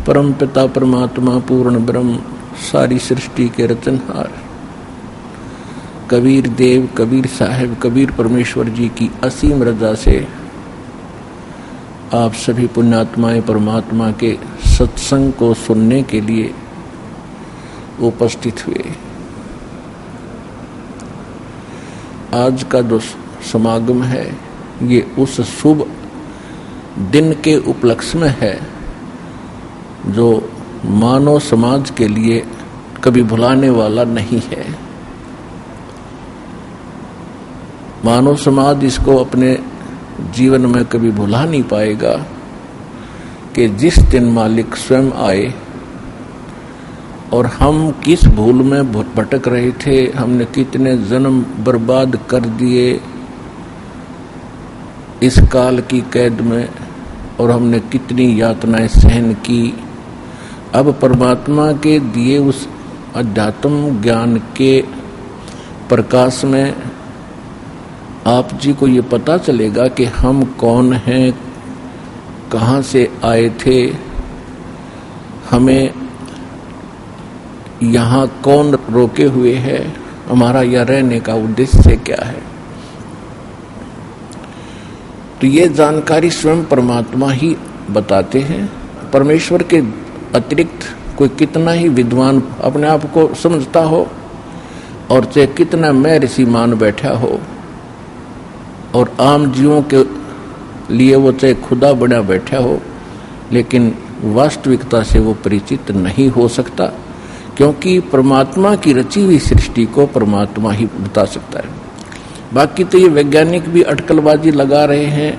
परम पिता परमात्मा पूर्ण ब्रह्म सारी सृष्टि के रचनहार कबीर देव, कबीर साहब, कबीर परमेश्वर जी की असीम रजा से आप सभी पुण्यात्माएं परमात्मा के सत्संग को सुनने के लिए उपस्थित हुए। आज का जो समागम है ये उस शुभ दिन के उपलक्ष्य में है जो मानव समाज के लिए कभी भुलाने वाला नहीं है। मानव समाज इसको अपने जीवन में कभी भुला नहीं पाएगा कि जिस दिन मालिक स्वयं आए और हम किस भूल में भटक रहे थे, हमने कितने जन्म बर्बाद कर दिए इस काल की कैद में, और हमने कितनी यातनाएं सहन की। अब परमात्मा के दिए उस अध्यात्म ज्ञान के प्रकाश में आप जी को ये पता चलेगा कि हम कौन हैं, कहाँ से आए थे, हमें यहाँ कौन रोके हुए है, हमारा यह रहने का उद्देश्य क्या है। तो ये जानकारी स्वयं परमात्मा ही बताते हैं। परमेश्वर के अतिरिक्त कोई कितना ही विद्वान अपने आप को समझता हो और चाहे कितना मैं ऋषि मान बैठा हो और आम जीवों के लिए वो चाहे खुदा बना बैठा हो, लेकिन वास्तविकता से वो परिचित नहीं हो सकता, क्योंकि परमात्मा की रची हुई सृष्टि को परमात्मा ही बता सकता है। बाकी तो ये वैज्ञानिक भी अटकलबाजी लगा रहे हैं,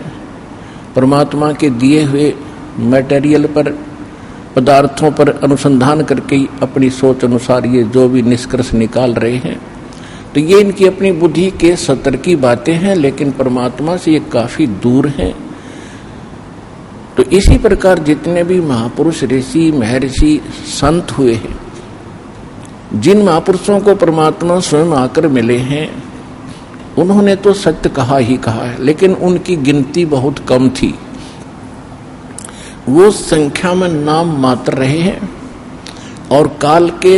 परमात्मा के दिए हुए मटेरियल पर, पदार्थों पर अनुसंधान करके अपनी सोच अनुसार ये जो भी निष्कर्ष निकाल रहे हैं, तो ये इनकी अपनी बुद्धि के स्तर की बातें हैं, लेकिन परमात्मा से ये काफी दूर हैं। तो इसी प्रकार जितने भी महापुरुष, ऋषि, महर्षि, संत हुए हैं, जिन महापुरुषों को परमात्मा स्वयं आकर मिले हैं, उन्होंने तो सत्य कहा ही कहा है, लेकिन उनकी गिनती बहुत कम थी। वो संख्या में नाम मात्र रहे हैं और काल के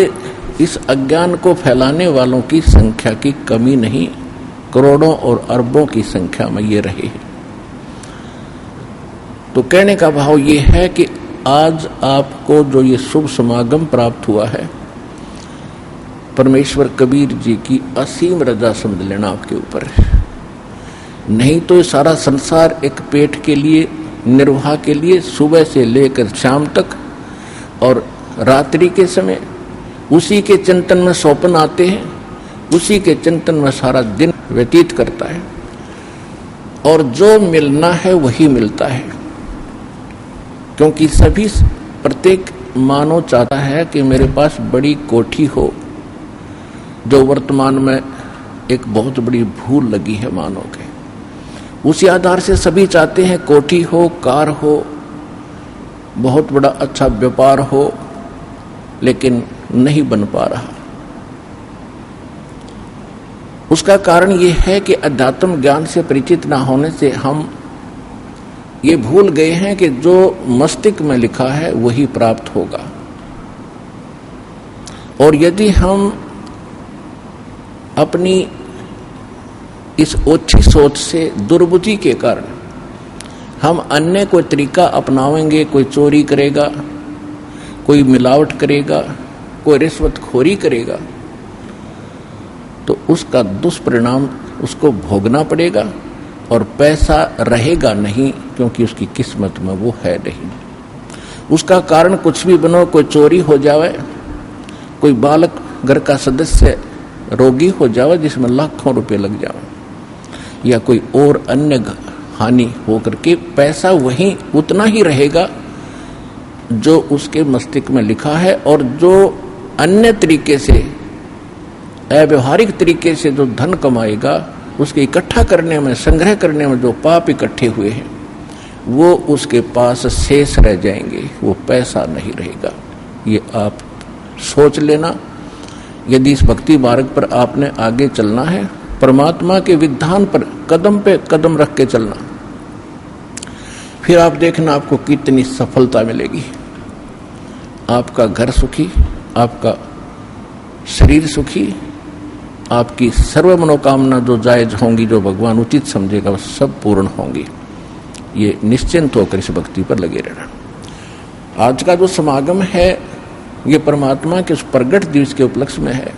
इस अज्ञान को फैलाने वालों की संख्या की कमी नहीं, करोड़ों और अरबों की संख्या में ये रहे हैं। तो कहने का भाव ये है कि आज आपको जो ये शुभ समागम प्राप्त हुआ है, परमेश्वर कबीर जी की असीम रजा समझ लेना आपके ऊपर है। नहीं तो सारा संसार एक पेट के लिए, निर्वाह के लिए सुबह से लेकर शाम तक और रात्रि के समय उसी के चिंतन में स्वप्न आते हैं, उसी के चिंतन में सारा दिन व्यतीत करता है, और जो मिलना है वही मिलता है। क्योंकि सभी, प्रत्येक मानव चाहता है कि मेरे पास बड़ी कोठी हो, जो वर्तमान में एक बहुत बड़ी भूल लगी है मानव के। उसी आधार से सभी चाहते हैं कोठी हो, कार हो, बहुत बड़ा अच्छा व्यापार हो, लेकिन नहीं बन पा रहा। उसका कारण ये है कि अध्यात्म ज्ञान से परिचित ना होने से हम ये भूल गए हैं कि जो मस्तिष्क में लिखा है वही प्राप्त होगा। और यदि हम अपनी इस ओछी सोच से, दुर्बुद्धि के कारण हम अन्य कोई तरीका अपनावेंगे, कोई चोरी करेगा, कोई मिलावट करेगा, कोई रिश्वतखोरी करेगा, तो उसका दुष्परिणाम उसको भोगना पड़ेगा और पैसा रहेगा नहीं, क्योंकि उसकी किस्मत में वो है नहीं। उसका कारण कुछ भी बनो, कोई चोरी हो जावे, कोई बालक घर का सदस्य रोगी हो जावे जिसमें लाखों रुपए लग जावे, या कोई और अन्य हानि हो करके पैसा वहीं उतना ही रहेगा जो उसके मस्तिष्क में लिखा है, और जो अन्य तरीके से, अव्यवहारिक तरीके से जो धन कमाएगा, उसके इकट्ठा करने में, संग्रह करने में जो पाप इकट्ठे हुए हैं, वो उसके पास शेष रह जाएंगे, वो पैसा नहीं रहेगा। ये आप सोच लेना। यदि इस भक्ति मार्ग पर आपने आगे चलना है, परमात्मा के विधान पर कदम पे कदम रख के चलना, फिर आप देखना आपको कितनी सफलता मिलेगी। आपका घर सुखी, आपका शरीर सुखी, आपकी सर्व मनोकामना जो जायज होंगी, जो भगवान उचित समझेगा, वो सब पूर्ण होंगी। ये निश्चिंत होकर इस भक्ति पर लगे रहना। आज का जो समागम है ये परमात्मा के उस प्रगट दिवस के उपलक्ष्य में है,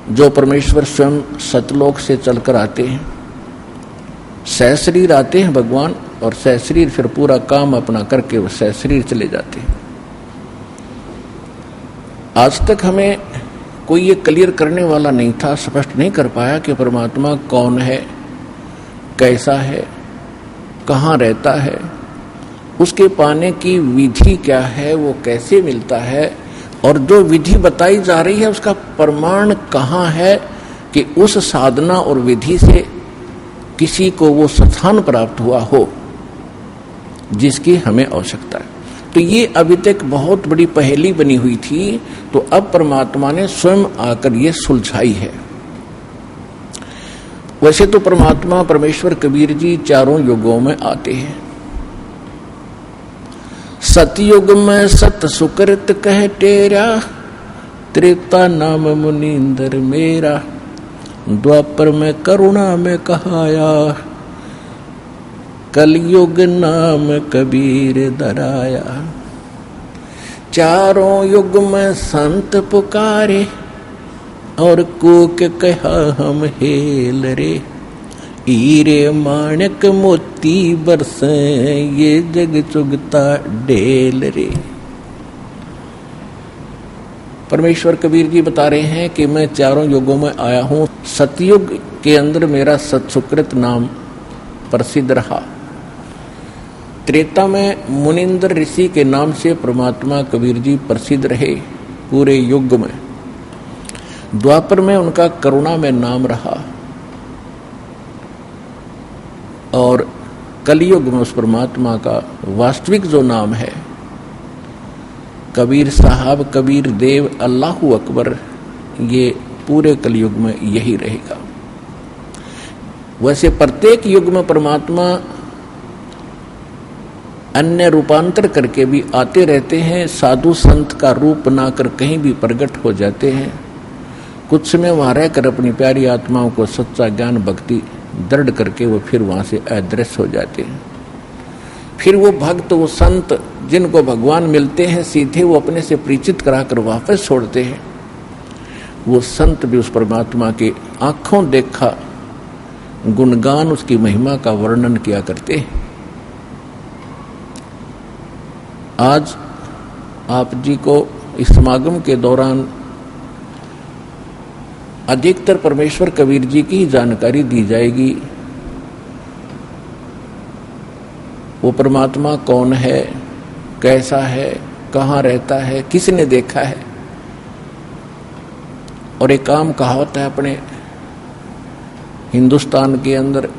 जो परमेश्वर स्वयं सतलोक से चलकर आते हैं, सहशरीर आते हैं भगवान, और सहशरीर फिर पूरा काम अपना करके वो सहशरीर चले जाते हैं। आज तक हमें कोई ये क्लियर करने वाला नहीं था, स्पष्ट नहीं कर पाया कि परमात्मा कौन है, कैसा है, कहाँ रहता है, उसके पाने की विधि क्या है, वो कैसे मिलता है, और जो विधि बताई जा रही है उसका प्रमाण कहाँ है कि उस साधना और विधि से किसी को वो स्थान प्राप्त हुआ हो जिसकी हमें आवश्यकता है। तो ये अभी तक बहुत बड़ी पहेली बनी हुई थी, तो अब परमात्मा ने स्वयं आकर ये सुलझाई है। वैसे तो परमात्मा परमेश्वर कबीर जी चारों युगों में आते हैं। सतयुग में सत सुकृत कह टेरा, त्रेता नाम मुनींद्र मेरा, द्वापर में करुणा में कहाया, कलयुग नाम कबीर दराया। चारों युग में संत पुकारे, और कूक कहा हम हेल रे, हीरे माणक मोती बरसे, ये जग चुगता ढेल रे। परमेश्वर कबीर जी बता रहे हैं कि मैं चारों युगों में आया हूं। सतयुग के अंदर मेरा सत्सुकृत नाम प्रसिद्ध रहा, त्रेता में मुनिंद्र ऋषि के नाम से परमात्मा कबीर जी प्रसिद्ध रहे पूरे युग में, द्वापर में उनका करुणा में नाम रहा, और कलयुग में उस परमात्मा का वास्तविक जो नाम है कबीर साहब, कबीर देव, अल्लाहू अकबर, ये पूरे कलयुग में यही रहेगा। वैसे प्रत्येक युग में परमात्मा अन्य रूपांतर करके भी आते रहते हैं, साधु संत का रूप बनाकर कहीं भी प्रकट हो जाते हैं। कुछ समय वहां रहकर अपनी प्यारी आत्माओं को सच्चा ज्ञान भक्ति दृढ़ करके वो फिर वहां से अदृश्य हो जाते हैं। फिर वो भक्त, वो संत जिनको भगवान मिलते हैं सीधे, वो अपने से परिचित कराकर वापस छोड़ते हैं। वो संत भी उस परमात्मा के आंखों देखा गुणगान, उसकी महिमा का वर्णन किया करते हैं। आज आप जी को इस समागम के दौरान अधिकतर परमेश्वर कबीर जी की जानकारी दी जाएगी। वो परमात्मा कौन है, कैसा है, कहाँ रहता है, किसने देखा है। और एक आम कहावत है अपने हिंदुस्तान के अंदर,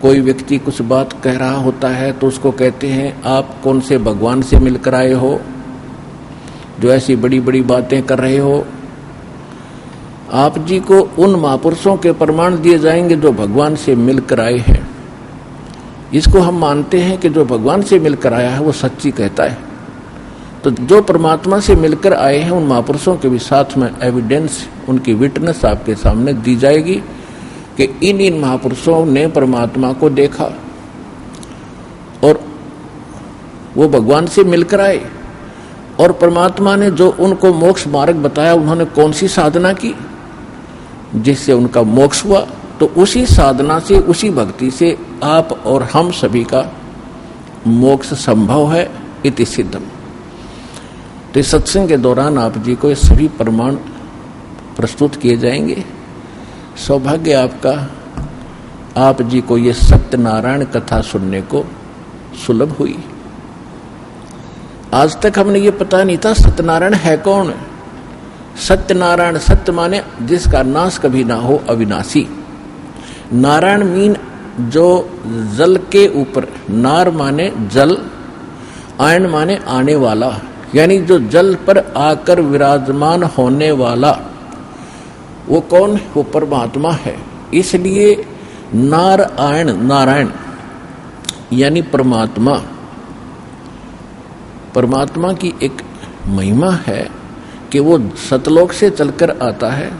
कोई व्यक्ति कुछ बात कह रहा होता है तो उसको कहते हैं आप कौन से भगवान से मिलकर आए हो जो ऐसी बड़ी बड़ी बातें कर रहे हो। आप जी को उन महापुरुषों के प्रमाण दिए जाएंगे जो भगवान से मिलकर आए हैं। इसको हम मानते हैं कि जो भगवान से मिलकर आया है वो सच्ची कहता है। तो जो परमात्मा से मिलकर आए हैं उन महापुरुषों के भी साथ में एविडेंस, उनकी विटनेस आपके सामने दी जाएगी कि इन महापुरुषों ने परमात्मा को देखा और वो भगवान से मिलकर आए, और परमात्मा ने जो उनको मोक्ष मार्ग बताया, उन्होंने कौन सी साधना की जिससे उनका मोक्ष हुआ। तो उसी साधना से, उसी भक्ति से आप और हम सभी का मोक्ष संभव है, इति सिद्धम। तो इस सत्संग के दौरान आप जी को ये सभी प्रमाण प्रस्तुत किए जाएंगे। सौभाग्य आपका, आप जी को ये सत्यनारायण कथा सुनने को सुलभ हुई। आज तक हमने ये पता नहीं था सत्यनारायण है कौन। सत्यनारायण, सत्य माने जिसका नाश कभी ना हो, अविनाशी। नारायण मीन जो जल के ऊपर, नार माने जल, आयन माने आने वाला, यानी जो जल पर आकर विराजमान होने वाला। वो कौन? वो परमात्मा है। इसलिए नारायण, नारायण यानी परमात्मा, परमात्मा की एक महिमा है कि वो सतलोक से चलकर आता है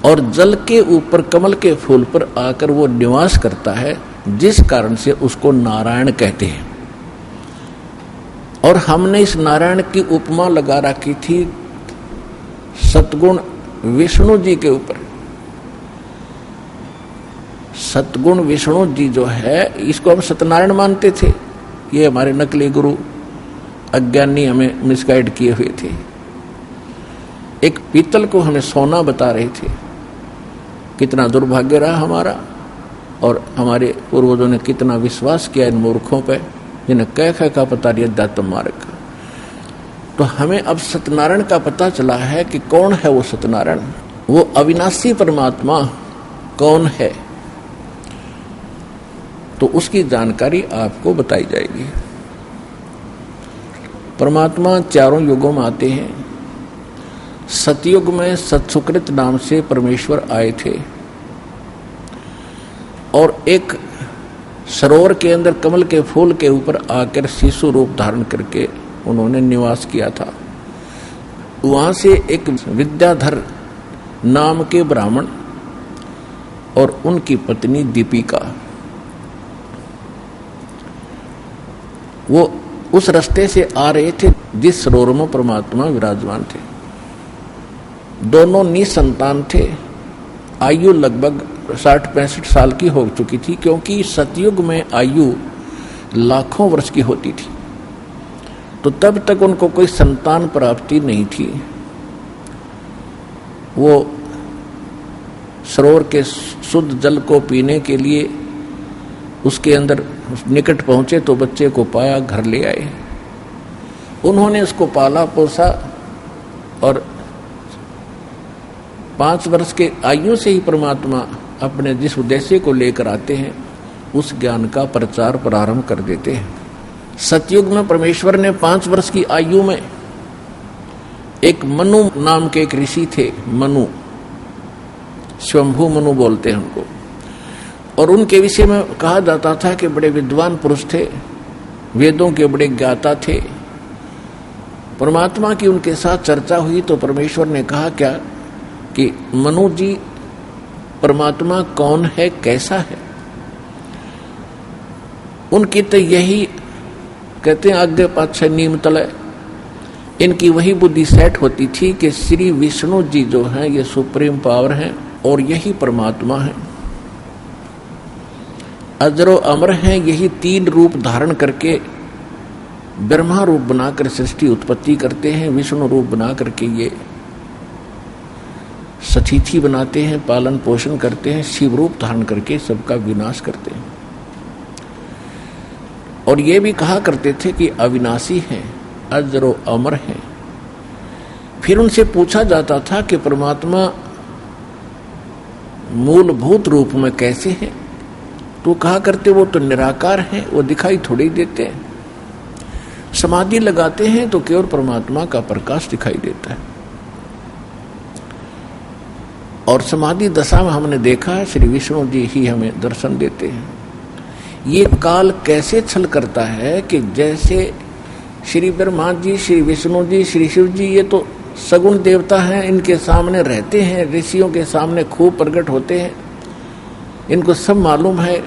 और जल के ऊपर कमल के फूल पर आकर वो निवास करता है, जिस कारण से उसको नारायण कहते हैं। और हमने इस नारायण की उपमा लगा रखी थी सतगुण विष्णु जी के ऊपर। सतगुण विष्णु जी जो है, इसको हम सत्यनारायण मानते थे। ये हमारे नकली गुरु अज्ञानी हमें मिसगाइड किए हुए थे। एक पीतल को हमें सोना बता रहे थे। कितना दुर्भाग्य रहा हमारा, और हमारे पूर्वजों ने कितना विश्वास किया इन मूर्खों पे, जिन्हें कह का पता नहीं अध्यात्म मार्ग का। तो हमें अब सत्यनारायण का पता चला है कि कौन है वो सत्यनारायण। वो अविनाशी परमात्मा कौन है, तो उसकी जानकारी आपको बताई जाएगी। परमात्मा चारों युगों में आते हैं। सतयुग में सत्सुकृत नाम से परमेश्वर आए थे और एक सरोवर के अंदर कमल के फूल के ऊपर आकर शिशु रूप धारण करके उन्होंने निवास किया था। वहां से एक विद्याधर नाम के ब्राह्मण और उनकी पत्नी दीपिका, वो उस रास्ते से आ रहे थे जिस सरोवर में परमात्मा विराजमान थे। दोनों निसंतान थे। आयु लगभग 60-65 साल की हो चुकी थी, क्योंकि सतयुग में आयु लाखों वर्ष की होती थी। तो तब तक उनको कोई संतान प्राप्ति नहीं थी। वो सरोवर के शुद्ध जल को पीने के लिए उसके अंदर निकट पहुंचे तो बच्चे को पाया, घर ले आए। उन्होंने उसको पाला पोसा और 5 वर्ष के आयु से ही परमात्मा अपने जिस उद्देश्य को लेकर आते हैं उस ज्ञान का प्रचार प्रारंभ कर देते हैं। सतयुग में परमेश्वर ने 5 वर्ष की आयु में एक मनु नाम के एक ऋषि थे, मनु, स्वयंभू मनु बोलते हैं उनको, और उनके विषय में कहा जाता था कि बड़े विद्वान पुरुष थे, वेदों के बड़े ज्ञाता थे। परमात्मा की उनके साथ चर्चा हुई तो परमेश्वर ने कहा क्या कि मनु जी, परमात्मा कौन है, कैसा है। उनकी तो यही कहते हैं आगे पाछे नीम तले, इनकी वही बुद्धि सेट होती थी कि श्री विष्णु जी जो हैं ये सुप्रीम पावर हैं और यही परमात्मा है, अजरो अमर हैं। यही 3 रूप धारण करके ब्रह्मा रूप बनाकर सृष्टि उत्पत्ति करते हैं, विष्णु रूप बना करके ये सतिथि बनाते हैं, पालन पोषण करते हैं, शिव रूप धारण करके सबका विनाश करते हैं। और ये भी कहा करते थे कि अविनाशी हैं, अजरो अमर हैं। फिर उनसे पूछा जाता था कि परमात्मा मूलभूत रूप में कैसे हैं, तो कहा करते वो तो निराकार हैं, वो दिखाई थोड़ी देते हैं। समाधि लगाते हैं तो केवल परमात्मा का प्रकाश दिखाई देता है। और समाधि दशा में हमने देखा श्री विष्णु जी ही हमें दर्शन देते हैं। ये काल कैसे छल करता है कि जैसे श्री ब्रह्मा जी, श्री विष्णु जी, श्री शिव जी, ये तो सगुण देवता हैं, इनके सामने रहते हैं, ऋषियों के सामने खूब प्रकट होते हैं, इनको सब मालूम है,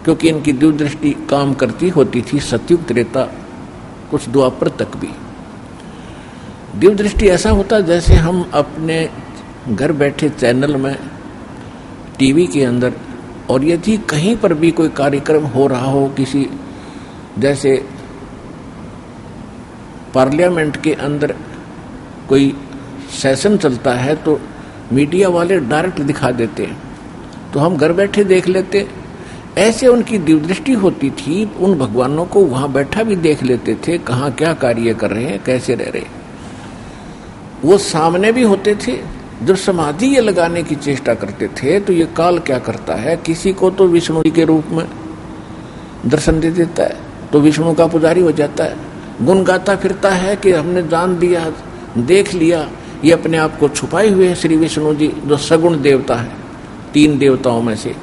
क्योंकि इनकी दिव्य दृष्टि काम करती होती थी सतयुग त्रेता कुछ द्वापर तक भी। दिव्य दृष्टि ऐसा होता जैसे हम अपने घर बैठे चैनल में, टीवी के अंदर, और यदि कहीं पर भी कोई कार्यक्रम हो रहा हो, किसी जैसे पार्लियामेंट के अंदर कोई सेशन चलता है तो मीडिया वाले डायरेक्ट दिखा देते हैं, तो हम घर बैठे देख लेते। ऐसे उनकी दिव्य दृष्टि होती थी, उन भगवानों को वहां बैठा भी देख लेते थे, कहाँ क्या कार्य कर रहे हैं, कैसे रह रहे। वो सामने भी होते थे। जब समाधि ये लगाने की चेष्टा करते थे तो ये काल क्या करता है, किसी को तो विष्णु जी के रूप में दर्शन दे देता है, तो विष्णु का पुजारी हो जाता है, गुण गाता फिरता है कि हमने जान दिया, देख लिया, ये अपने आप को छुपाए हुए हैं श्री विष्णु जी, जो सगुण देवता है 3 देवताओं में से।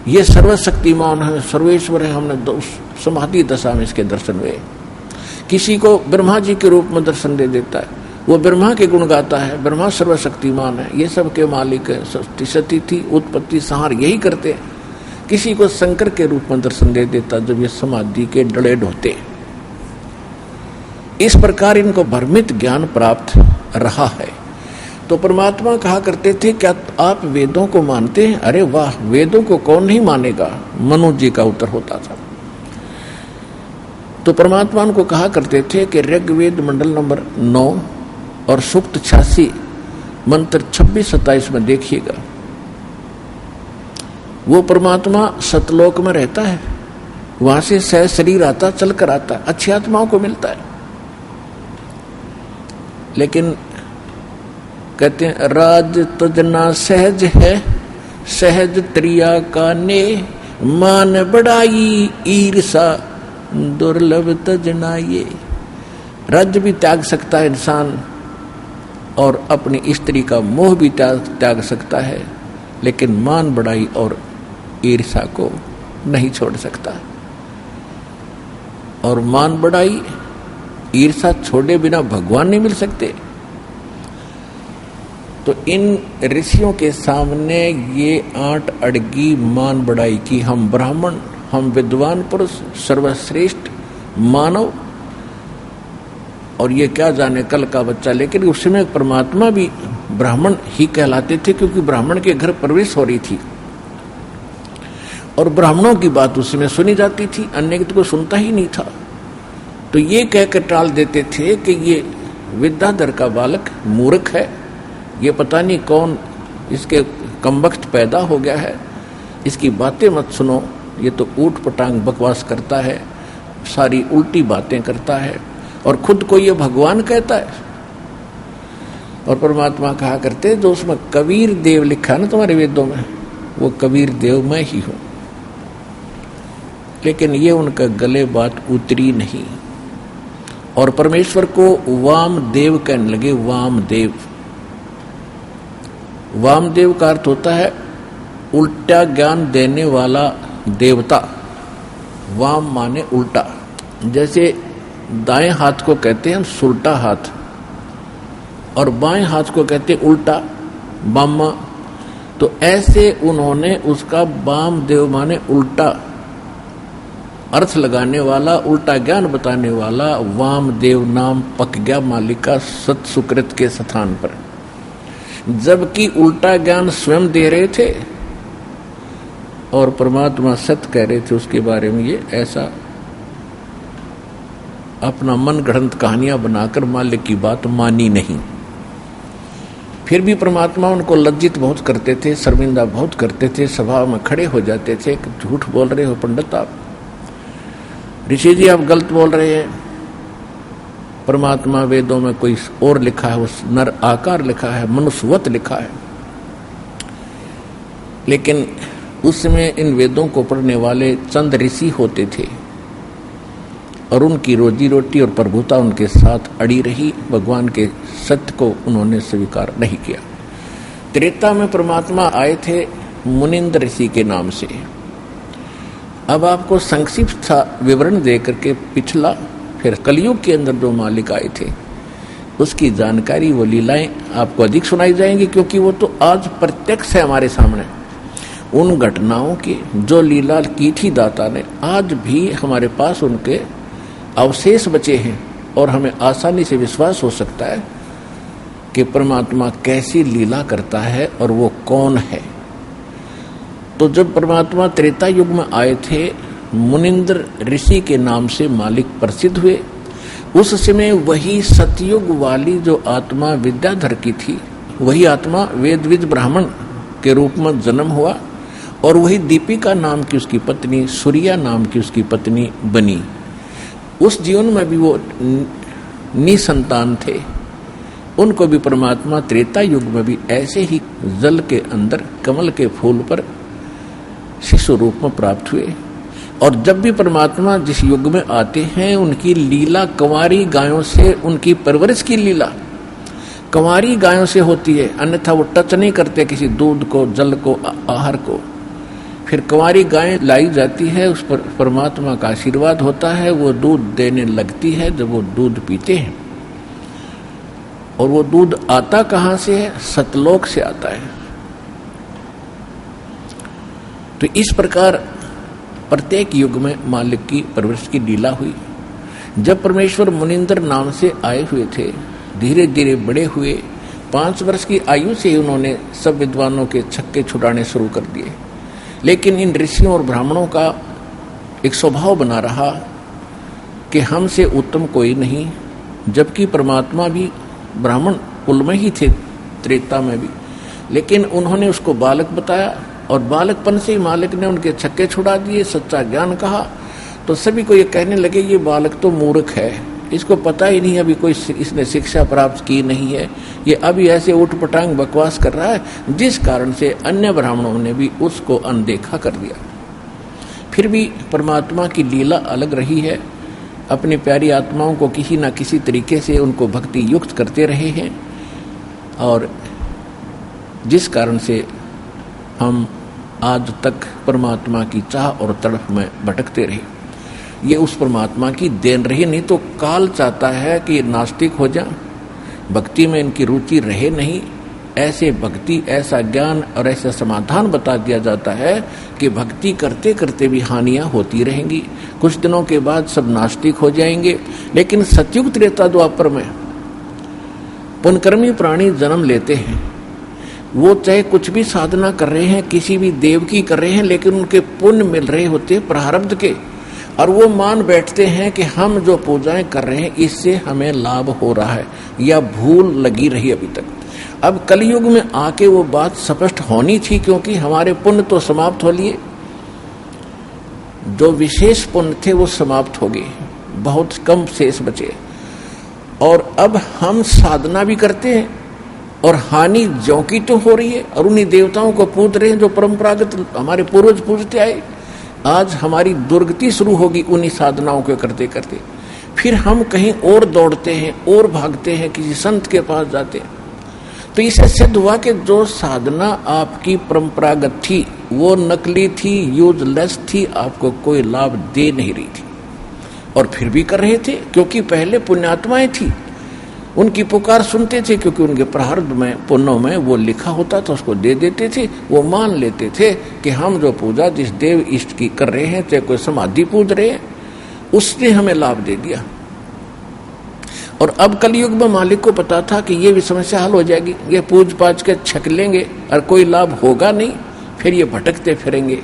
ये सर्वशक्तिमान है, सर्वेश्वर है। हमने समाधि दशा में इसके दर्शन हुए। किसी को ब्रह्मा जी के रूप में दर्शन दे देता है, वो ब्रह्मा के गुण गाता है, ब्रह्मा सर्वशक्तिमान है, ये सब के मालिक है, सृष्टि स्थिति उत्पत्ति संहार यही करते हैं। किसी को शंकर के रूप में दर्शन दे देता जब ये समाधि के डड़े ढोते। इस प्रकार इनको भ्रमित ज्ञान प्राप्त रहा है। तो परमात्मा कहा करते थे, क्या आप वेदों को मानते हैं? अरे वाह, वेदों को कौन नहीं मानेगा, मनु जी का उत्तर होता था। तो परमात्मा उनको कहा करते थे कि ऋग्वेद मंडल नंबर 9 और सूक्त 86 मंत्र 26-27 में देखिएगा, वो परमात्मा सतलोक में रहता है, वहां से सह शरीर आता, चलकर आता है, अच्छी आत्माओं को मिलता है। लेकिन कहते हैं राज तजना सहज है, सहज त्रिया का ने, मान बढ़ाई ईर्षा दुर्लभ तजना ये। राज्य भी त्याग सकता है इंसान और अपनी स्त्री का मोह भी त्याग सकता है, लेकिन मान बढ़ाई और ईर्षा को नहीं छोड़ सकता। और मान बढ़ाई ईर्षा छोड़े बिना भगवान नहीं मिल सकते। तो इन ऋषियों के सामने ये 8 अड़गी मान बढ़ाई की हम ब्राह्मण, हम विद्वान पुरुष, सर्वश्रेष्ठ मानव, और ये क्या जाने कल का बच्चा। लेकिन उस समय परमात्मा भी ब्राह्मण ही कहलाते थे, क्योंकि ब्राह्मण के घर प्रवेश हो रही थी और ब्राह्मणों की बात उस समय सुनी जाती थी, अन्य की तो कोई सुनता ही नहीं था। तो ये कहकर टाल देते थे कि ये विद्याधर का बालक मूर्ख है, ये पता नहीं कौन इसके कमबख्त पैदा हो गया है, इसकी बातें मत सुनो, ये तो ऊट पटांग बकवास करता है, सारी उल्टी बातें करता है और खुद को ये भगवान कहता है। और परमात्मा कहा करते, जो उसमें कबीर देव लिखा है ना तुम्हारे वेदों में, वो कबीर देव मैं ही हूं। लेकिन ये उनका गले बात उतरी नहीं और परमेश्वर को वामदेव कहने लगे। वामदेव, वामदेव का अर्थ होता है उल्टा ज्ञान देने वाला देवता। वाम माने उल्टा, जैसे दाएं हाथ को कहते हैं सुल्टा हाथ और बाएं हाथ को कहते हैं उल्टा बामा। तो ऐसे उन्होंने उसका वामदेव माने उल्टा अर्थ लगाने वाला, उल्टा ज्ञान बताने वाला वामदेव नाम पक गया मालिक का सत सुकृत के स्थान पर, जबकि उल्टा ज्ञान स्वयं दे रहे थे और परमात्मा सत्य कह रहे थे उसके बारे में। ये ऐसा अपना मन गढ़ंत कहानियां बनाकर मालिक की बात मानी नहीं। फिर भी परमात्मा उनको लज्जित बहुत करते थे, शर्मिंदा बहुत करते थे, सभा में खड़े हो जाते थे कि झूठ बोल रहे हो पंडित आप, ऋषि जी आप गलत बोल रहे हैं। परमात्मा वेदों में कोई और लिखा है, उस नर आकार लिखा है, मनुष्यवत लिखा है। लेकिन उसमें इन वेदों को पढ़ने वाले चंद ऋषि होते थे और उनकी रोजी रोटी और प्रभुता उनके साथ अड़ी रही। भगवान के सत्य को उन्होंने स्वीकार नहीं किया। त्रेता में परमात्मा आए थे मुनिंद्र ऋषि के नाम से। अब आपको संक्षिप्त विवरण देकर के पिछला फिर कलयुग के अंदर जो मालिक आए थे उसकी जानकारी, वो लीलाएं आपको अधिक सुनाई जाएंगी, क्योंकि वो तो आज प्रत्यक्ष है हमारे सामने। उन घटनाओं की जो लीला की थी दाता ने, आज भी हमारे पास उनके अवशेष बचे हैं और हमें आसानी से विश्वास हो सकता है कि परमात्मा कैसी लीला करता है और वो कौन है। तो जब परमात्मा त्रेता युग में आए थे, मुनिंद्र ऋषि के नाम से मालिक प्रसिद्ध हुए। उस समय वही सतयुग वाली जो आत्मा विद्याधर की थी, वही आत्मा वेदविद ब्राह्मण के रूप में जन्म हुआ और वही दीपिका नाम की उसकी पत्नी, सूर्या नाम की उसकी पत्नी बनी। उस जीवन में भी वो निसंतान थे। उनको भी परमात्मा त्रेता युग में भी ऐसे ही जल के अंदर कमल के फूल पर शिशु रूप में प्राप्त हुए। और जब भी परमात्मा जिस युग में आते हैं, उनकी लीला कंवारी गायों से, उनकी परवरिश की लीला कंवारी गायों से होती है, अन्यथा वो टच नहीं करते किसी दूध को, जल को, आहार को। फिर कुंवारी गाय लाई जाती है, उस पर परमात्मा का आशीर्वाद होता है, वो दूध देने लगती है जब वो दूध पीते हैं। और वो दूध आता कहाँ से है? सतलोक से आता है। तो इस प्रकार प्रत्येक युग में मालिक की परवरिश की लीला हुई। जब परमेश्वर मुनिंदर नाम से आए हुए थे, धीरे धीरे बड़े हुए। 5 वर्ष की आयु से ही उन्होंने सब विद्वानों के छक्के छुड़ाने शुरू कर दिए। लेकिन इन ऋषियों और ब्राह्मणों का एक स्वभाव बना रहा कि हमसे उत्तम कोई नहीं, जबकि परमात्मा भी ब्राह्मण कुल में ही थे, त्रेता में भी। लेकिन उन्होंने उसको बालक बताया और बालकपन से ही मालिक ने उनके छक्के छुड़ा दिए, सच्चा ज्ञान कहा। तो सभी को ये कहने लगे ये बालक तो मूर्ख है, इसको पता ही नहीं, अभी कोई इसने शिक्षा प्राप्त की नहीं है, ये अभी ऐसे उठपटांग बकवास कर रहा है, जिस कारण से अन्य ब्राह्मणों ने भी उसको अनदेखा कर दिया। फिर भी परमात्मा की लीला अलग रही है। अपनी प्यारी आत्माओं को किसी न किसी तरीके से उनको भक्ति युक्त करते रहे हैं, और जिस कारण से हम आज तक परमात्मा की चाह और तड़प में भटकते रहे। ये उस परमात्मा की देन रही, नहीं तो काल चाहता है कि नास्तिक हो जाए, भक्ति में इनकी रुचि रहे नहीं। ऐसे भक्ति, ऐसा ज्ञान और ऐसा समाधान बता दिया जाता है कि भक्ति करते करते भी हानियां होती रहेंगी, कुछ दिनों के बाद सब नास्तिक हो जाएंगे। लेकिन सतयुग त्रेता द्वापर में पुण्यकर्मी प्राणी जन्म लेते हैं, वो चाहे कुछ भी साधना कर रहे हैं, किसी भी देव की कर रहे हैं, लेकिन उनके पुण्य मिल रहे होते प्रारब्ध के, और वो मान बैठते हैं कि हम जो पूजाएं कर रहे हैं इससे हमें लाभ हो रहा है, या भूल लगी रही अभी तक। अब कलयुग में आके वो बात स्पष्ट होनी थी, क्योंकि हमारे पुण्य तो समाप्त हो लिए, जो विशेष पुण्य थे वो समाप्त हो गए, बहुत कम शेष बचे। और अब हम साधना भी करते हैं और हानि ज्यों की तो हो रही है, और उन्हीं देवताओं को पूज रहे हैं जो परंपरागत हमारे पूर्वज पूजते आए। आज हमारी दुर्गति शुरू होगी उन्हीं साधनाओं को करते करते। फिर हम कहीं और दौड़ते हैं और भागते हैं, किसी संत के पास जाते हैं। तो इससे सिद्ध हुआ कि जो साधना आपकी परंपरागत थी वो नकली थी, यूजलेस थी, आपको कोई लाभ दे नहीं रही थी, और फिर भी कर रहे थे, क्योंकि पहले पुण्यात्माएं थी, उनकी पुकार सुनते थे, क्योंकि उनके प्रारब्ध में, पुण्यों में वो लिखा होता था, उसको दे देते थे। वो मान लेते थे कि हम जो पूजा जिस देव इष्ट की कर रहे हैं, चाहे कोई समाधि पूज रहे हैं, उसने हमें लाभ दे दिया। और अब कलयुग में मालिक को पता था कि ये भी समस्या हल हो जाएगी, ये पूज पाज के छक लेंगे और कोई लाभ होगा नहीं, फिर ये भटकते फिरेंगे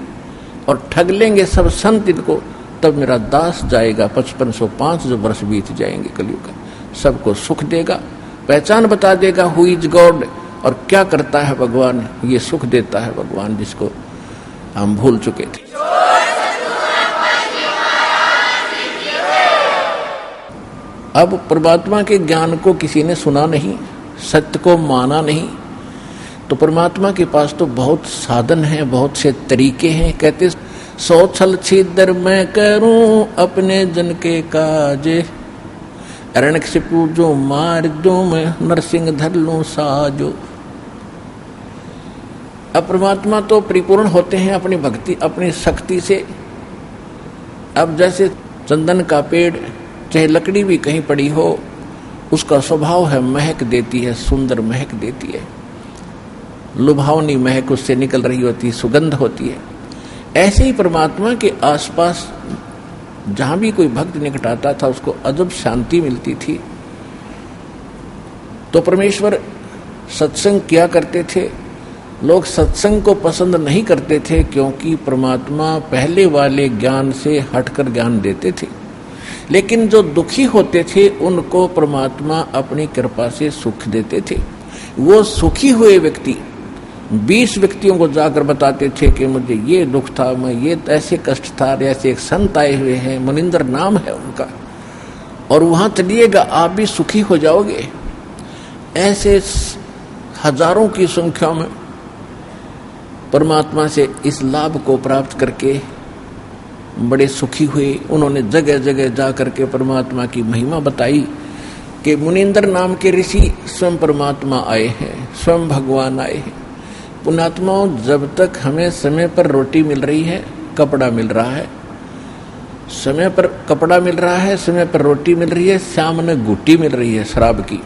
और ठग लेंगे सब संत इनको, तब मेरा दास जाएगा 5505 जो वर्ष बीत जाएंगे कलयुग का, सबको सुख देगा, पहचान बता देगा हु इज गॉड, और क्या करता है भगवान, ये सुख देता है भगवान जिसको हम भूल चुके थे। अब परमात्मा के ज्ञान को किसी ने सुना नहीं, सत्य को माना नहीं, तो परमात्मा के पास तो बहुत साधन है, बहुत से तरीके हैं। कहते 100 छल छिद्र मैं करूं अपने जन के काजे, अरणक से पूजो मार दो मैं नरसिंह धर लूं साजो। अब परमात्मा तो परिपूर्ण होते हैं अपनी भक्ति, अपनी शक्ति से। अब जैसे चंदन का पेड़, चाहे लकड़ी भी कहीं पड़ी हो, उसका स्वभाव है महक देती है, सुंदर महक देती है, लुभावनी महक उससे निकल रही होती है, सुगंध होती है। ऐसे ही परमात्मा के आसपास जहां भी कोई भक्त निकट आता था उसको अजब शांति मिलती थी। तो परमेश्वर सत्संग किया करते थे। लोग सत्संग को पसंद नहीं करते थे, क्योंकि परमात्मा पहले वाले ज्ञान से हटकर ज्ञान देते थे। लेकिन जो दुखी होते थे उनको परमात्मा अपनी कृपा से सुख देते थे। वो सुखी हुए व्यक्ति 20 व्यक्तियों को जाकर बताते थे कि मुझे ये दुख था, मैं ये ऐसे कष्ट था, ऐसे एक संत आए हुए हैं, मुनिंदर नाम है उनका, और वहां चलिएगा आप भी सुखी हो जाओगे। ऐसे हजारों की संख्या में परमात्मा से इस लाभ को प्राप्त करके बड़े सुखी हुए। उन्होंने जगह जगह जा करके परमात्मा की महिमा बताई कि मुनिंदर नाम के ऋषि स्वयं परमात्मा आए हैं, स्वयं भगवान आए हैं। पुण्यात्माओं, जब तक हमें समय पर रोटी मिल रही है, कपड़ा मिल रहा है, समय पर कपड़ा मिल रहा है, समय पर रोटी मिल रही है, सामने गुट्टी मिल रही है शराब की,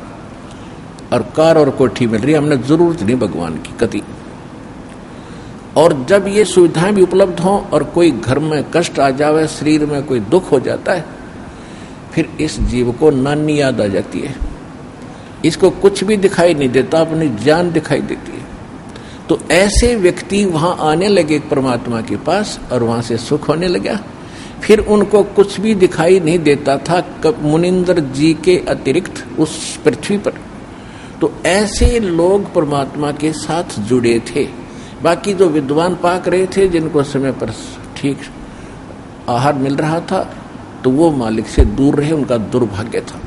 और कार और कोठी मिल रही है, हमने जरूरत नहीं भगवान की कति। और जब ये सुविधाएं भी उपलब्ध हों और कोई घर में कष्ट आ जावे, शरीर में कोई दुख हो जाता है, फिर इस जीव को नानी याद आ जाती है। इसको कुछ भी दिखाई नहीं देता, अपनी जान दिखाई देती है। तो ऐसे व्यक्ति वहां आने लगे परमात्मा के पास और वहां से सुख होने लगा। फिर उनको कुछ भी दिखाई नहीं देता था मुनिंद्र जी के अतिरिक्त उस पृथ्वी पर। तो ऐसे लोग परमात्मा के साथ जुड़े थे। बाकी जो विद्वान पाक रहे थे, जिनको समय पर ठीक आहार मिल रहा था, तो वो मालिक से दूर रहे, उनका दुर्भाग्य था।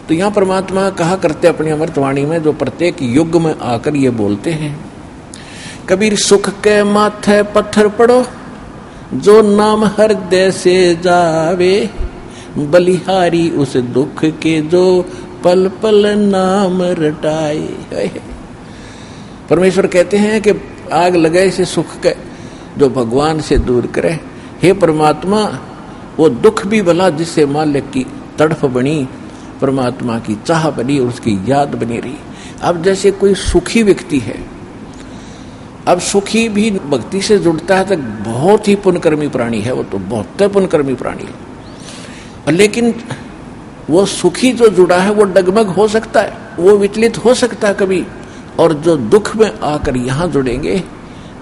तो यहाँ परमात्मा कहा करते अपनी अमृतवाणी में, जो प्रत्येक युग में आकर ये बोलते हैं, कबीर सुख के माथे पत्थर पड़ो, जो नाम हृदय से जावे, बलिहारी उस दुख के जो पल पल नाम रटाए। परमेश्वर कहते हैं कि आग लगाए से सुख के जो भगवान से दूर करे। हे परमात्मा, वो दुख भी भला जिससे मालिक की तड़फ बनी, परमात्मा की चाह बनी, उसकी याद बनी रही। अब जैसे कोई सुखी व्यक्ति है, अब सुखी भी भक्ति से जुड़ता है तो बहुत ही पुण्यकर्मी प्राणी है, वो तो बहुत पुण्यकर्मी प्राणी है। लेकिन वो सुखी जो जुड़ा है वो डगमग हो सकता है, वो विचलित हो सकता है कभी। और जो दुख में आकर यहाँ जुड़ेंगे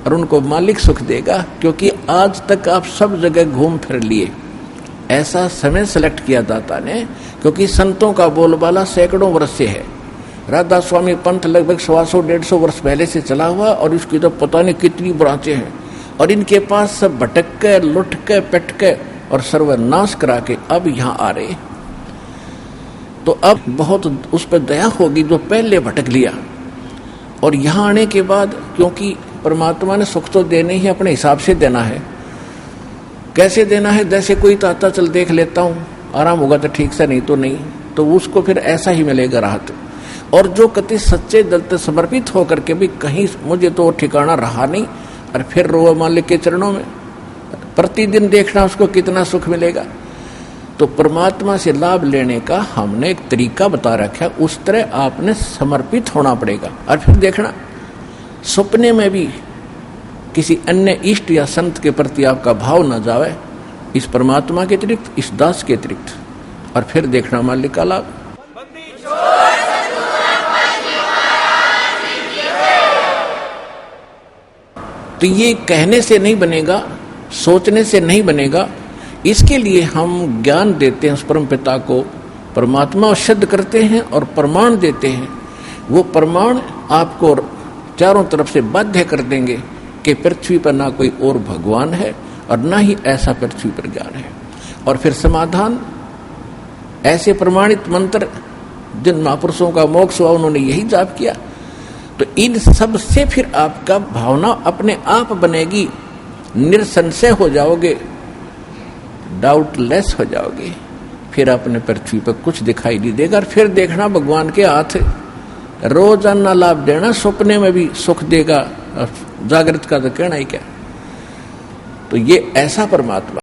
और उनको मालिक सुख देगा, क्योंकि आज तक आप सब जगह घूम फिर लिए। ऐसा समय सेलेक्ट किया दाता ने, क्योंकि संतों का बोलबाला सैकड़ों वर्ष से है। राधा स्वामी पंथ लगभग 100-150 वर्ष पहले से चला हुआ, और इसकी तो पता नहीं कितनी ब्रांचें हैं, और इनके पास सब भटक के, लुट के, पट के और सर्वनाश करा के अब यहाँ आ रहे। तो अब बहुत उस पर दया होगी जो पहले भटक लिया। और यहाँ आने के बाद, क्योंकि परमात्मा ने सुख तो देने ही अपने हिसाब से देना है। कैसे देना है? जैसे कोई ताता चल देख लेता हूँ, आराम होगा तो ठीक से, नहीं तो नहीं, तो उसको फिर ऐसा ही मिलेगा राहत। और जो कति सच्चे दिल से समर्पित होकर के भी कहीं मुझे तो ठिकाना रहा नहीं, और फिर रोवा मालिक के चरणों में, प्रतिदिन देखना उसको कितना सुख मिलेगा। तो परमात्मा से लाभ लेने का हमने एक तरीका बता रखा है, उस तरह आपने समर्पित होना पड़ेगा। और फिर देखना सपने में भी किसी अन्य इष्ट या संत के प्रति आपका भाव न जावे, इस परमात्मा के अतिरिक्त, इस दास के अतिरिक्त, और फिर देखना मालिक का लाभ। तो ये कहने से नहीं बनेगा, सोचने से नहीं बनेगा। इसके लिए हम ज्ञान देते हैं उस परम पिता को, परमात्मा सिद्ध करते हैं और प्रमाण देते हैं। वो प्रमाण आपको चारों तरफ से बाध्य कर देंगे कि पृथ्वी पर ना कोई और भगवान है और ना ही ऐसा पृथ्वी पर ज्ञान है। और फिर समाधान, ऐसे प्रमाणित मंत्र जिन महापुरुषों का मोक्ष हुआ, उन्होंने यही जाप किया। तो इन सब से फिर आपका भावना अपने आप बनेगी, निसंशय हो जाओगे, डाउटलेस हो जाओगे। फिर अपने पृथ्वी पर कुछ दिखाई नहीं देगा। और फिर देखना भगवान के हाथ रोजाना लाभ देना, सपने में भी सुख देगा, जागृत का तो कहना ही क्या। तो ये ऐसा परमात्मा